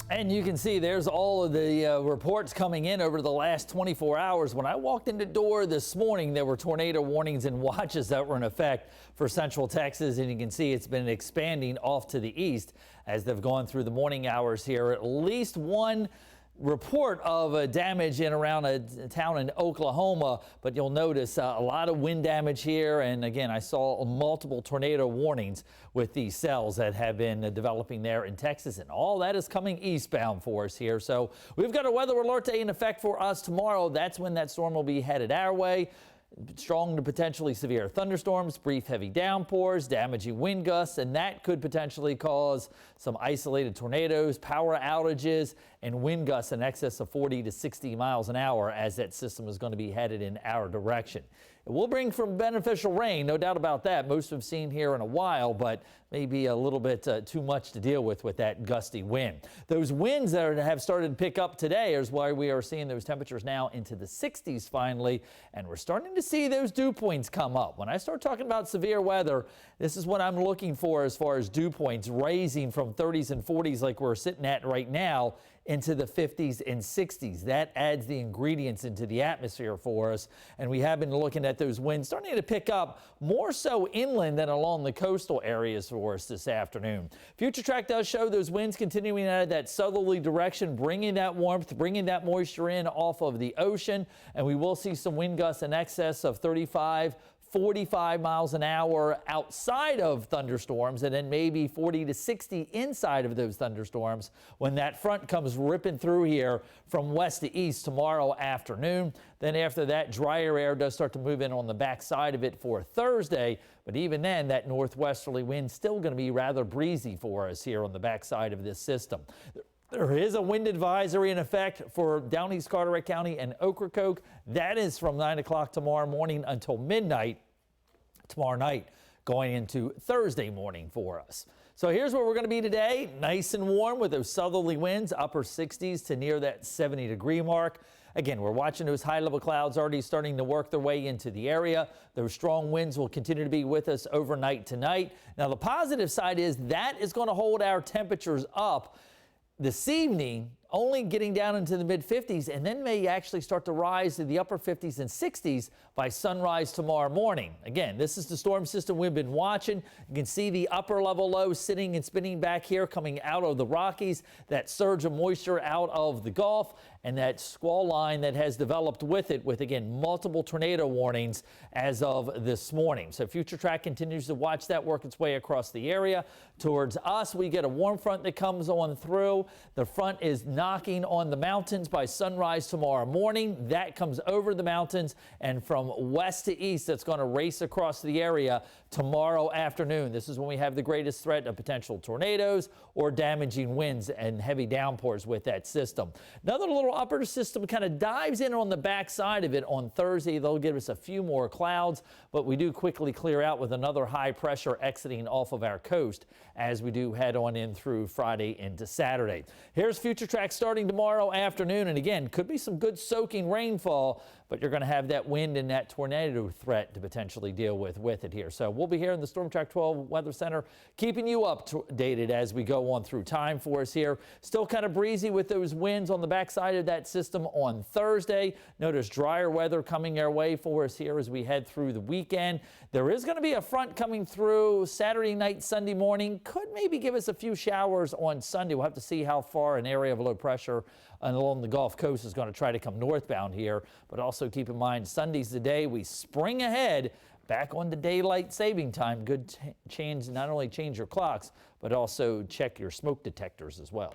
And you can see there's all of the reports coming in over the last 24 hours. When I walked in the door this morning, there were tornado warnings and watches that were in effect for central Texas. And you can see it's been expanding off to the east as they've gone through the morning hours here. At least one report of damage in around a town in Oklahoma, but you'll notice a lot of wind damage here. And again, I saw multiple tornado warnings with these cells that have been developing there in Texas, and all that is coming eastbound for us here. So we've got a weather alert day in effect for us tomorrow. That's when that storm will be headed our way. Strong to potentially severe thunderstorms, brief heavy downpours, damaging wind gusts, and that could potentially cause some isolated tornadoes, power outages, and wind gusts in excess of 40 to 60 miles an hour as that system is going to be headed in our direction. It will bring some beneficial rain, no doubt about that. Most we've seen here in a while, but maybe a little bit too much to deal with that gusty wind. Those winds that have started to pick up today is why we are seeing those temperatures now into the 60s finally, and we're starting to see those dew points come up. When I start talking about severe weather, this is what I'm looking for as far as dew points raising from 30s and 40s like we're sitting at right now into the 50s and 60s. That adds the ingredients into the atmosphere for us, and we have been looking at those winds starting to pick up more so inland than along the coastal areas for us this afternoon. Future track does show those winds continuing out of that southerly direction, bringing that warmth, bringing that moisture in off of the ocean, and we will see some wind gusts in excess of 45 miles an hour outside of thunderstorms, and then maybe 40 to 60 inside of those thunderstorms when that front comes ripping through here from west to east tomorrow afternoon. Then after that, drier air does start to move in on the backside of it for Thursday, but even then that northwesterly wind still going to be rather breezy for us here on the backside of this system. There is a wind advisory in effect for down East Carteret County and Ocracoke. That is from 9 o'clock tomorrow morning until midnight tomorrow night, going into Thursday morning for us. So here's where we're going to be today. Nice and warm with those southerly winds, upper 60s to near that 70-degree mark. Again, we're watching those high-level clouds already starting to work their way into the area. Those strong winds will continue to be with us overnight tonight. Now, the positive side is that is going to hold our temperatures up this evening, only getting down into the mid-50s, and then may actually start to rise to the upper 50s and 60s by sunrise tomorrow morning. Again, this is the storm system we've been watching. You can see the upper level low sitting and spinning back here coming out of the Rockies, that surge of moisture out of the Gulf, and that squall line that has developed with it with, again, multiple tornado warnings as of this morning. So Future Track continues to watch that work its way across the area. Towards us, we get a warm front that comes on through. The front is knocking on the mountains by sunrise tomorrow morning. That comes over the mountains, and from west to east, that's going to race across the area tomorrow afternoon. This is when we have the greatest threat of potential tornadoes or damaging winds and heavy downpours with that system. Another little upper system kind of dives in on the backside of it on Thursday. They'll give us a few more clouds, but we do quickly clear out with another high pressure exiting off of our coast as we do head on in through Friday into Saturday. Here's Future Track starting tomorrow afternoon, and again, could be some good soaking rainfall, but you're going to have that wind and that tornado threat to potentially deal with it here. So we'll be here in the Storm Track 12 Weather Center, keeping you updated as we go on through time for us here. Still kind of breezy with those winds on the backside of that system on Thursday. Notice drier weather coming our way for us here as we head through the weekend. There is going to be a front coming through Saturday night, Sunday morning. Could maybe give us a few showers on Sunday. We'll have to see how far an area of low pressure along the Gulf Coast is going to try to come northbound here. But also keep in mind, Sunday's the day we spring ahead back on the daylight saving time. Good change, not only change your clocks, but also check your smoke detectors as well.